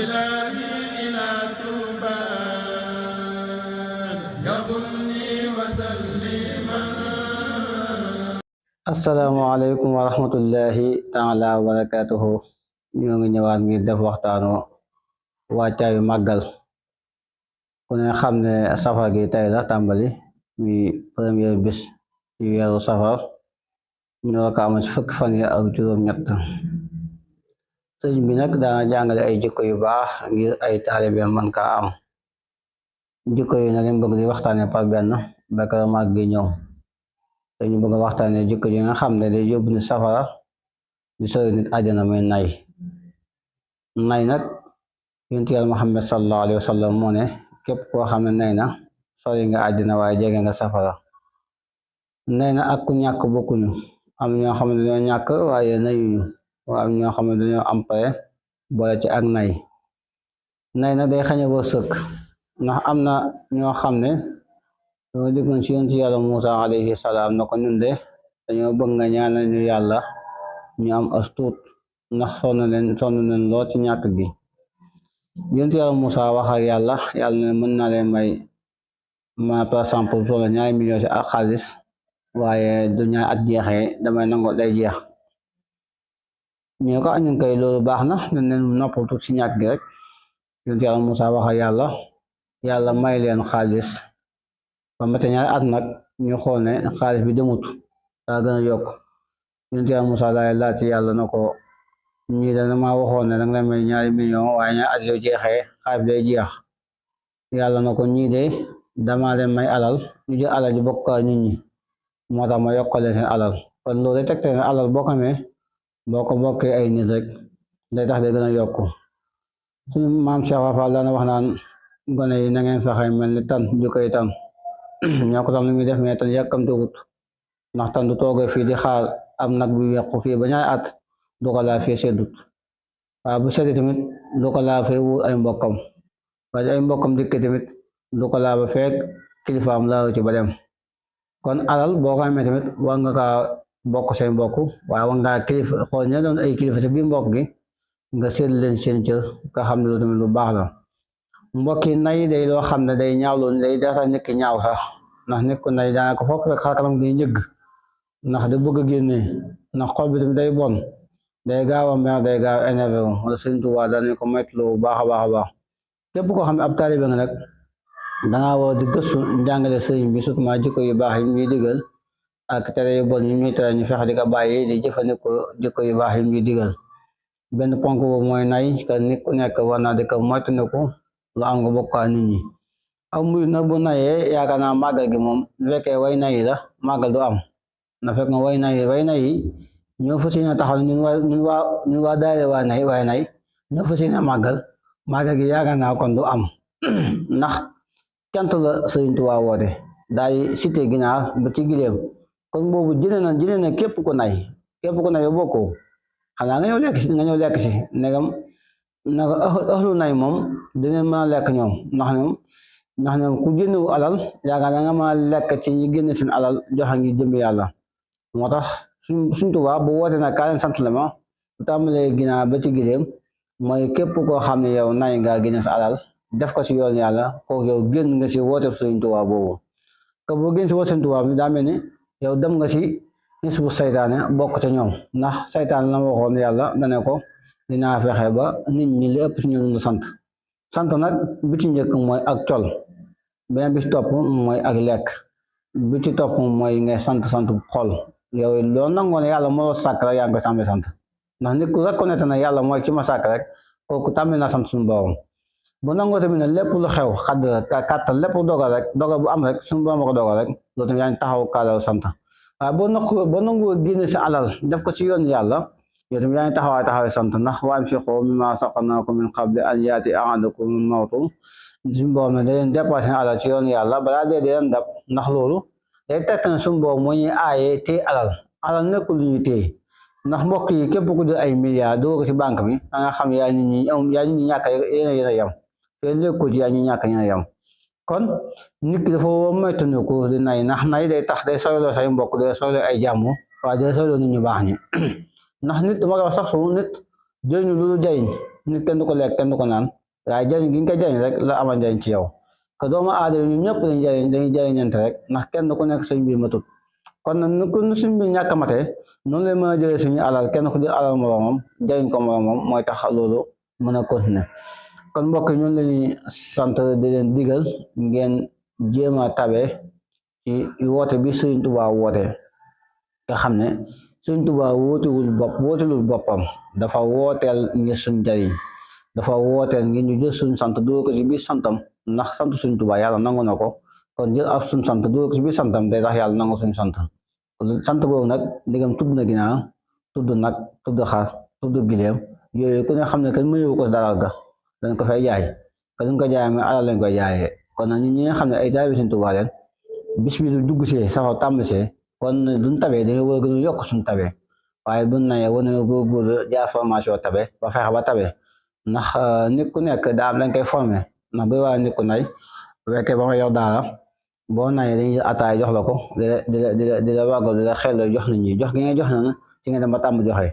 إلهي إلى توبان يغني وسلما. asalaamaaleykum wa rahmatullahi taala wa barakatuhu. ñoo ngi ñëwaat ngir def waxtaanu wàccaayu màggal. ku ne xam ne safar gi tey la tàmbali mi premier bis ci weeru safar ñoo ko amal ci fukki fan yi ak juróom-ñett. sëriñ bi nag daana jàngale ay jikko yu baax ngir ay taalibe man kaa am. jikko yi na leen bëgg di waxtaane par benn ba kër màgg gi ñëw. dañu bëgg a waxtaane jikko yi nga xam ne day yóbbu nit safara di sori nit àjjana muy nay. nay nag yonent Yàlla Muhammad sallallahu alayhi wa sallam moo ne képp koo xam ne nay na sori nga àjjana waaye jege nga safara. nay na ak ku ñàkk bokkuñu, am ñoo xam ne dañoo ñàkk waaye nayuñu, am ñoo xam ne dañoo am pare boole ci ak nay. nay nag day xañe wërsëg ndax am na ñoo xam ne dañoo déggoon ci yonent Yàlla Muusa alayhi salaam na ko ñun de dañoo bëgg nga ñaanal ñu yàlla ñu am as tuut ndax sonn leen lool ci ñàkk gi. yonent Yàlla Muusa wax ak yàlla ne mën naa leen may ma par exemple soxla ñaari million ci ak xaalis waaye du ñaari at jeexee damay nango day jeex. ñu ko ñu koy loolu baax na dañ leen noppal tuut ci ñàkk gi rek. yonent Yàlla Muusa wax ak yàlla may leen xaalis ba mate ñaari at nag ñu xool ne xaalis bi demut daa gën a yokk. yonent Yàlla Muusa laay laaj ci yàlla na ko ñii dana ma waxoon ne danga leen may ñaari million waaye ñaari at yoo jeexee xaalis bi day jeex. yàlla na ko ñii de dama leen may alal ñu jël alal ji bokk nit ñi moo tax ma yokkal leen seen alal. kon loolu day tegte ne alal boo ko amee boo ko bokkee ay nit rek day tax day gën a yokku. suñu maam Cheikh Fall daana wax naan gone yi na ngeen fexe mel ni tan jikko yi tan ñoo ko tam li muy def mais tan yàkkamtuwut ndax tan du toogee fii di xaar am nag bi yàqu fii ba ñaari at du ko laa fee seddut waaye bu seddi tamit du ko laa fee wut ay mbokkam waaye ay mbokkam dikk tamit du ko laa ba fekk kilifaam laaru ci ba dem. kon alal boo ko amee tamit war nga kaa bokk say mbokk waaye war ngaa kilifa xool ña doon ay kilifa sa biir mbokk gi nga seet leen seen cër nga xam ne loolu tamit lu baax la. mbokki nay day loo xam ne day ñaaw loolu day dara nekk ñaaw sax ndax nit ku nay daanaka foog rek xar kanam gi ñëgg ndax da bëgg a génne ndax xol bi tamit day bon day gaaw a mer day gaaw a énervé wu wala Sëriñ Tuubaa dañu ko moytuloo bu baax a baax. képp koo xam ne ab taalibe nga nag dangaa war di gëstu njàngale sëriñ bi surtout ma jikko yu baax yi ñuy digal ak tere yu bon yi ñuy tere ñu fexe di ko bàyyi di jëfandikoo jikko yu baax yi ñuy digal. benn ponk boobu mooy nay ka nit ku nekk war naa di ko moytandiku lu am nga bokkaa nit ñi. aw muy nag bu nayee yaakaar naa màggal gi moom bu fekkee way nayi la màggal du am na fekk nga way nayi ñoo fas yéene taxaw ñun waa daayira way nay ñoo fas yéene màggal gi yaakaar naa kon du am ndax cant la Sëriñ Tuubaa woote daay cité ginaar ba ci gileem kon boobu jëlee na képp ku nay bokkoo xanaa nga ñëw lekk si negam naka ëxlu nay moom dinañ mën a lekk ñoom ndax ñoom ku génnewu alal yaakaar naa nga mën a lekk ci ñi génne seen alal joxe ngi jëm yàlla. moo tax suñ Tuubaa bu woote nag kaa leen sant la ma bu tàmbalee ginaar ba ci gileem mooy képp koo xam ne yow nay nga génne sa alal def ko si yoon yàlla kooku yow génn nga si woote Sëriñ Tuubaa boobu. que boo génn si woote Sëriñ Tuubaa bi daa mel ni yow dem nga si nisbu saytaane bokk ca ñoom ndax saytaane la ma waxoon yàlla dane ko dinaa fexe ba nit ñi li ëpp si ñun la sant nag bi ci njëkk mooy ak col beneen bi ci topp mooy ak lekk bi ci topp mooy ngay sant xol yow loolu nangoo ne yàlla moo sàkk rek yaa ngi koy sàmmee sant ndax nit ku reconnaître na yàlla mooy ki ma sàkk rek kooku tàmmi na sant suñu borom. bu nangoo tamit ne lépp lu xew xadd kàttan lépp dogal bu am rek suñu borom ko dogal rek loolu tamit yaa ngi taxaw kaalaw sant waaye boo nangoo génne si alal def ko ci yoon yàlla yow tamit yaa ngi taxawaay sant ndax wa anfiqu mimmaa razaqnaakum min qabli an ya'tiya ahadakumul mawtu suñu borom ne da leen dépassé alal ci yoon yàlla balaa dee leen dab ndax loolu day tekk ne suñu borom moo ñuy aayee téye alal nekkul lu ñuy téye ndax mbokk yi képp ku jël ay milliards doo ko ci banque bi da nga xam yaa nit ñi ñàkk yéen a yem te léegi ci yaa ñi ñàkk yéen a yem. kon nit ki dafa moytandiku di nay ndax nay day tax day soyloo say mbokk day soyloo ay jàmm waaye day soyloo nit ñu baax ñi ndax nit dama ko wax sax su nit jëriñu lu jëriñ nit kenn du ko lekk kenn du ko naan waaye jëriñ gi nga ko jëriñ rek la amal njëriñ ci yow que doomu aadama ñun ñëpp dañuy jëriñante rek ndax kenn ku nekk sëñ bi matut kon nag nu suñ bi ñàkk a matee noonu lay mën a jëlee suñu alal kenn ku di alal moroomam jëriñ ko moroomam mooy tax loolu mën a continuer kon mbokk yi ñun lañuy sant di leen digal ngeen jéem a tabe ci woote bi Sëriñ Tuubaa woote nga xam ne Sëriñ Tuubaa wootelul boppam dafa wooteel ngir suñ njariñ dafa wooteel ngir ñu jël suñ sant dóor ko ci biir santam ndax sant Sëriñ Tuubaa yàlla nangu na ko kon jël ak suñ sant dóor ko ci biir santam day tax yàlla nangu suñ sant sant boobu nag ndigam tudd na ginnaaw tudd nag tudd xar tudd gileem yooyu ku ne xam ne kenn mënewu ko dalal ga dañ ko fay jaay ka duñ ko jaay mais alal lañ koy jaayee kon nag ñun ñi nga xam ne ay taalibe Sëriñ Tuubaa leen bis bi du dugg see safa tàmbalisee kon duñ tabee dañoo war a gën a yokk suñ tabee waaye buñ naye war nañoo góorgóorlu jaar formation tabe ba fexe ba tabe ndax nit ku nekk daa am dañ koy formé ndax bu waa nit ku nay bu fekkee ba nga yor daara boo nayee dañuy ataay jox la ko di la wàggal di la xel jox nit ñi jox gi nga jox na ci nga dem ba tàmm joxe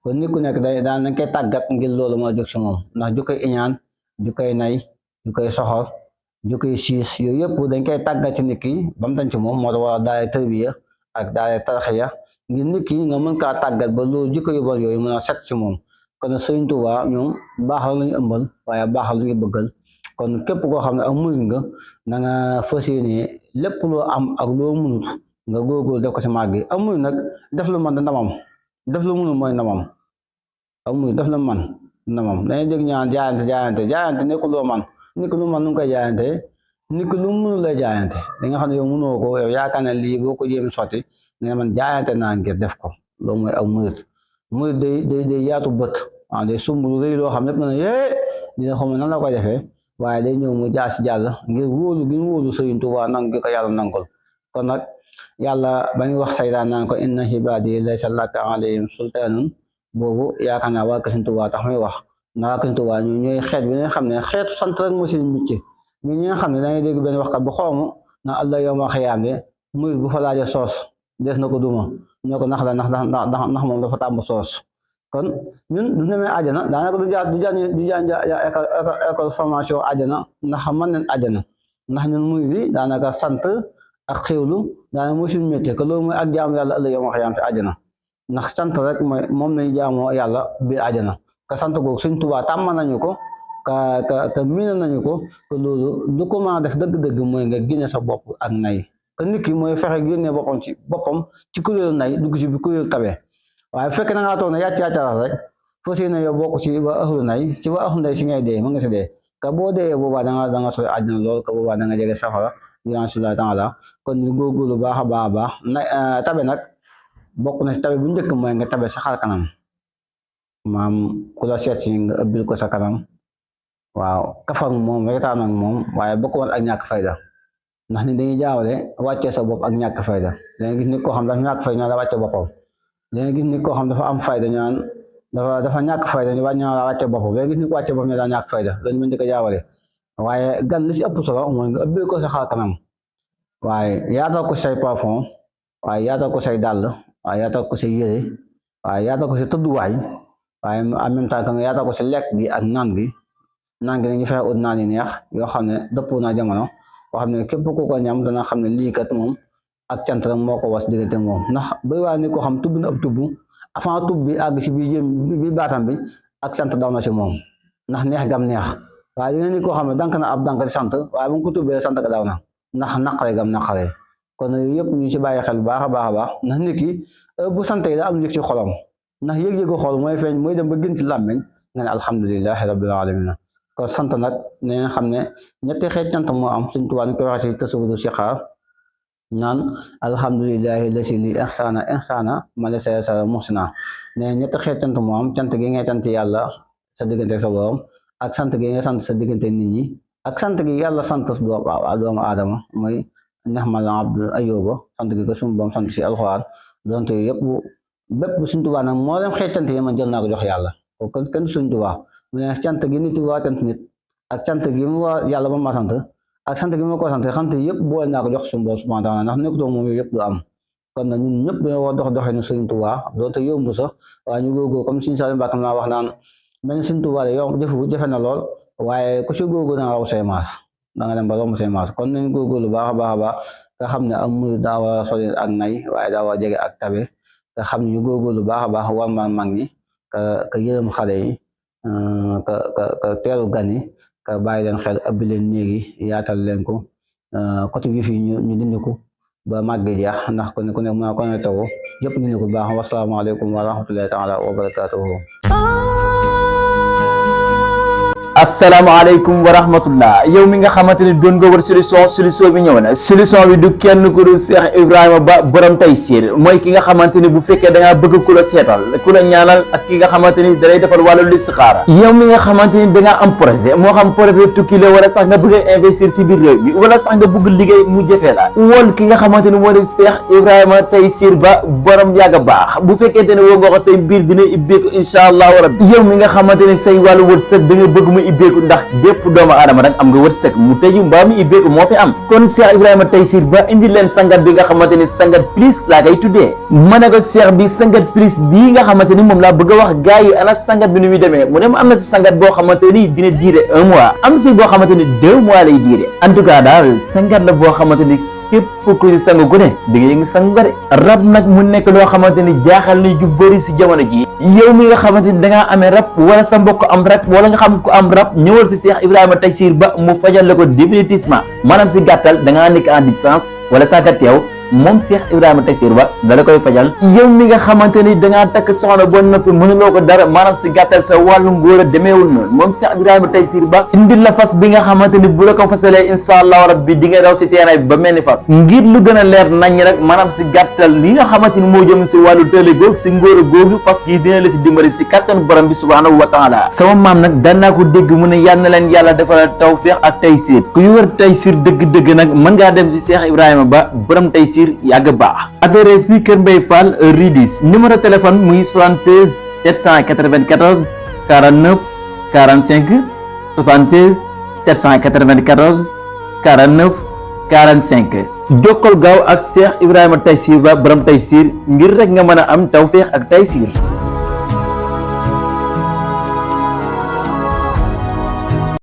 kon nit ku nekk daal nañ koy tàggat ngir loolu moo jóg ci moom ndax ju koy iñaan ju koy nay ju koy soxor ju koy siis yooyu yëpp dañ koy tàggat ci nit ki ba mu dañ ci moom moo tax war a daale tërbiya ak daale tarxiya ngir nit ki nga mën kaa tàggat ba loolu jikko yu bon yooyu mën a set ci moom kon Sëriñ Tuubaa ñoom baaxal lañu ëmbal waaye baaxal lañu bëggal kon képp koo xam ne ak murid nga na nga fas yéene lépp loo am ak loo mënut nga góorgóorlu def ko si màgg gi ak murid nag def lu man da ndamam def lu mënut mooy ndamam ak murid def lu man ndamam dañuy dégg ñaan jaayante nekkul loo man nit ki lu man nu ngi koy jaayante nit ki lu mënul lay jaayante da nga xam ne yow mënoo ko yow yaakaar ne lii boo ko jéem sotti nga man jaayante naa ngir def ko loolu mooy ak murid day yaatu bët waaw day sumb lu rëy loo xam ne na yee dina xam nan la koy defee waaye day ñëw mu jaar si jàll ngir wóolu gi ñu wóolu Sëriñ Tuubaa nang gi ko yàlla nangol kon nag yàlla ba ñu wax saytaan naan ko inna ibaadi laysa laka alayhim sultaanun boobu yaakaar naa waa Sëriñ Tuubaa tax muy wax ndax waa Sëriñ Tuubaa ñu ñooy xeet bi nga xam ne xeetu sant rek moo seen métier ñi nga xam ne dangay dégg benn waxkat bu xoomu na Allah yawma xiyaam de murid bu fa laaje soos des na ko duma ñoo ko nax la ndax moom dafa tàmm soos kon ñun du demee àjjana daanaka du jaan école formation àjjana ndax mën nañ àjjana ndax ñun muy bi daanaka sant ak xéwlu daanaka mooy suñu métier que loolu mooy ak jaamu yàlla ëllëg yow ma xëyaam si àjjana ndax sant rek mooy moom lañu jaamoo yàlla biir àjjana ka sant googu Sëriñ Tuubaa tàmm nañu ko ka miinal nañu ko que loolu lu ko mën a def dëgg-dëgg mooy nga génne sa bopp ak nay que nit ki mooy fexe génne boppam ci kuréelu nay dugg ci bi kuréelu tabe waaye bu fekkee na ngaa toog ne yàcc rek foo si ne yow bokk ci waa ahlu nay ci waa ahlu nay si ngay dee mën nga si dee ka boo dee boobaa da nga sooy àjjana lool ka boobaa da nga jege safara subhaanahu taala kon ñu góorgóorlu baax a baax na tabe nag bokk na si tabe bu njëkk mooy nga tabe sa xar kanam maam ku la seet si nga ëbbil ko sa kanam waaw kafak moom retaan ak moom waaye bokk woon ak ñàkk fayda ndax ni dañuy jaawale wàccee sa bopp ak ñàkk fayda danga gis nit koo xam dafa ñàkk fayda ñaan la wàcce boppam danga gis nit koo xam dafa am fayda ñaan dafa ñàkk fayda ñaan la wàcce boppam danga gis nit ko wàcce boppam ne daa ñàkk fayda loolu mën di ko jaawale waaye gan li si ëpp solo mooy nga ëbbil ko sa xar kanam waaye yaatal ko say parfum waaye yaatal ko say dàll waaye yaatal ko say yére waaye yaatal ko say tëdduwaay waaye en même temps que nga yaatal ko si lekk gi ak naan gi dañuy fexe ut naan yi neex yoo xam ne dëppoo na jamono boo xam ne képp ku ko ñam dana xam ne lii kat moom ak cant rek moo ko was diggante moom ndax bay waa ni ko xam tubb na ab tubb avant tubb bi àgg si bi baatam bi ak sant daw na si moom ndax neex gam neex waaye dina ni koo xam ne dank na ab dank di sant waaye bu nga ko tubbee sant ga daw na ndax naqare gam naqare kon yëpp ñu ci bàyyi xel baax a baax ndax nit ki bu sant yi da am yëg ci xolam ndax yëg-yëgu xol mooy feeñ mooy dem ba gën ci làmmeñ nga ne alhamdulilahi rabbil alamin kon sant nag ne nga xam ne ñetti xeet cant moo am Sëriñ Tuubaa ñu koy waxee ci tasawudu sixaar naan alhamdulilahi lasi li ihsaana ma la sa muhsina ne ñetti xeet cant moo am cant gi ngay sant yàlla sa diggante sa borom ak sant gi nga sant sa diggante nit ñi ak sant gi yàlla sant doomu aadama mooy nihmal abdu ayyuba sant gi ko suñu borom sant si alxuraan donte yëpp bépp Sëriñ Tuubaa nag moo leen xeet cant yi man jël naa ko jox yàlla kon kenn Sëriñ Tuubaa mu ne cant gi nit waa cant nit ak cant gi mu waa yàlla ba ma sant ak sant gi ma ko sant yëpp boole naa ko jox suñu borom subhaanahu wa taala ndax nekkutoo moom yooyu yëpp du am kon nag ñun ñëpp dañoo war doxee nu Sëriñ Tuubaa doote yomb sax waaye ñu góorgóor comme Sëriñ Saliou Mbacke naa wax naan mel ni Sëñ Tuubaa yow jafe na lool waaye ku ci góorgóorlu da nga raw say maas da nga dem ba romb say maas kon nañ góorgóorlu baax a baax a baax nga xam ne am murid daa war a sori ak nay waaye daa war a jege ak tabe nga xam ne ñu góorgóorlu baax a baax war man mag ñi ka yërëm xale yi ka teeru gan yi ka bàyyi leen xel abbi leen néegi yaatal leen ko côté bi fii ñu dindi ko ba màgg jeex ndax ku ne mën a connecté wu yëpp dindi ko baax wasalaamaaleykum wa rahmatullahi taala wa barakatuhu asalaamaaleykum wa rahmatullah yow mi nga xamante ni doon nga war solution bi ñëw na solution bi du kenn ku dul Cheikh Ibrahima Ba borom Taysiir mooy ki nga xamante ni bu fekkee da ngaa bëgg ku la seetal ku la ñaanal ak ki nga xamante ni da lay defal wàllu listixaara yow mi nga xamante ni da ngaa am projet moo xam projet tukki la wala sax nga bëgg a investir ci biir réew bi wala sax nga bëgg liggéey mu jëfee la woon ki nga xamante ni moo di Cheikh Ibrahima Taysiir Ba borom yàgg baax bu fekkente ne woo nga ko say mbir dina ibbeeku incha allahu rabbi yow mi nga xamante ni say wàllu wërsëg da nga bëgg mu ibbeeku ndax bépp doomu aadama rek am nga wërsëg mu tëju mbaa mu ibbeeku moo fi am kon Cheikh Ibrahima Taysiir Ba indi leen sangat bi nga xamante ni sangat plus laa koy tuddee ma ne ko Cheikh bi sangat plus bii nga xamante ni moom laa bëgg a wax gars yi ana sangat bi nu muy demee mu ne ma am na si sangat boo xamante ni dina diire 1 mois am si boo xamante ni 2 mois lay diire en tout cas daal sangat la boo xamante ni képp ku si sangu ku ne di nga yëngi sangu de rab nag mu nekk loo xamante ni jaaxal ni ju bëri si jamono ji yow mi nga xamante ni dangaa amee rab wala sa mbokk am rab wala nga xam ko am rab ñëwal si Cheikh Ibrahima Taysiir Ba mu fajal la ko définitivement maanaam si gàttal dangaa nekk en distance wala saa ka teew moom Cheikh Ibrahima Taysiir Ba da la koy fajal yow mi nga xamante ni dangaa takk soxna boo noppi mënuloo ko dara maanaam si gàttal sa wàllu ngóor a demeewul noonu moom Cheikh Ibrahima Taysiir Ba indil la fas bi nga xamante ni bu la ko fasalee insha allahu rabbi di nga daw si terrain bi ba mel ni fas ngir lu gën a leer nañ rek maanaam si gàttal li nga xamante ni moo jëm si wàllu tële góog si ngóor a góogu fas gi dina la si dimbali si kattanu borom bi subhanahu wa taala sama maam nag daan naa ko dégg mu ne yal na leen yàlla defal tawfiq ak Taysiir ku ñu wër Taysiir dëgg-dëgg nag mën ngaa dem si Cheikh Ibrahima Ba borom Taysiir yàgg baax adresse bi Kër Mbaye Fall Ridis numéro téléphone muy 76 794 49 45 76 794 49 45 jokkol gaaw ak Cheikh Ibrahima Taysiir Ba borom Taysiir ngir rek nga mën a am tawfeex ak Taysiir